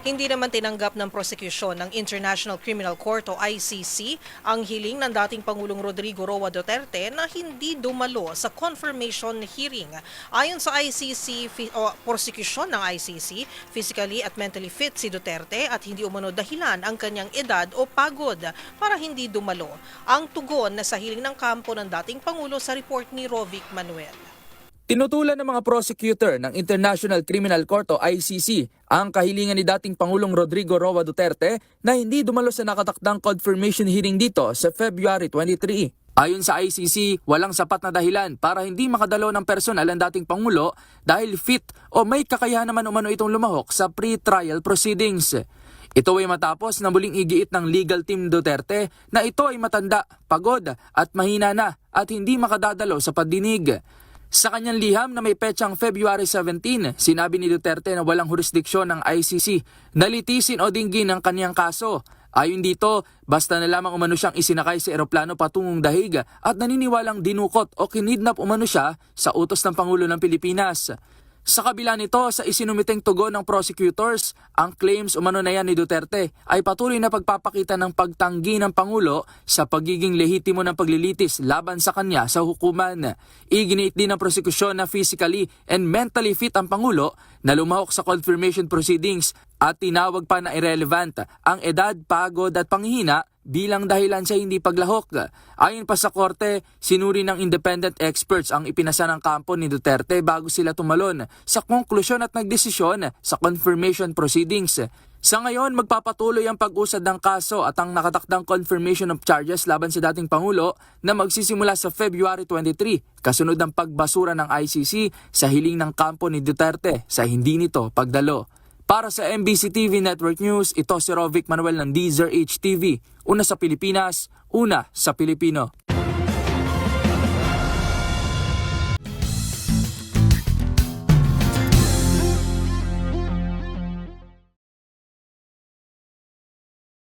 Hindi naman tinanggap ng prosekusyon ng International Criminal Court o ICC ang hiling ng dating Pangulong Rodrigo Roa Duterte na hindi dumalo sa confirmation hearing. Ayon sa ICC o prosekusyon ng ICC, physically at mentally fit si Duterte at hindi umano dahilan ang kanyang edad o pagod para hindi dumalo. Ang tugon na sa hiling ng kampo ng dating Pangulo sa report ni Rovic Manuel. Tinutulan ng mga prosecutor ng International Criminal Court o ICC ang kahilingan ni dating Pangulong Rodrigo Roa Duterte na hindi dumalo sa nakatakdang confirmation hearing dito sa February 23. Ayon sa ICC, walang sapat na dahilan para hindi makadalo ng personal ang dating Pangulo dahil fit o may kakayahan naman umano itong lumahok sa pre-trial proceedings. Ito ay matapos na muling igiit ng legal team Duterte na ito ay matanda, pagod at mahina na at hindi makadadalo sa pagdinig. Sa kanyang liham na may petsang February 17, sinabi ni Duterte na walang jurisdiksyon ng ICC na litisin o dinggin ang kanyang kaso. Ayon dito, basta na lamang umano siyang isinakay sa eroplano patungong Dahig at naniniwalang dinukot o kinidnap umano siya sa utos ng Pangulo ng Pilipinas. Sa kabila nito, sa isinumiteng tugon ng prosecutors, ang claims umano na yan ni Duterte ay patuloy na pagpapakita ng pagtanggi ng Pangulo sa pagiging lehitimo ng paglilitis laban sa kanya sa hukuman. Iginiit din ng prosekusyon na physically and mentally fit ang Pangulo na lumahok sa confirmation proceedings at tinawag pa na irrelevant ang edad, pagod at panghihina bilang dahilan sa hindi paglahok. Ayon pa sa korte, sinuri ng independent experts ang ipinasa ng kampo ni Duterte bago sila tumalon sa konklusyon at nagdesisyon sa confirmation proceedings. Sa ngayon, magpapatuloy ang pag-usad ng kaso at ang nakatakdang confirmation of charges laban sa dating Pangulo na magsisimula sa February 23, kasunod ng pagbasura ng ICC sa hiling ng kampo ni Duterte sa hindi nito pagdalo. Para sa MBC TV Network News, ito si Rovic Manuel ng DZRH TV. Una sa Pilipinas, una sa Pilipino.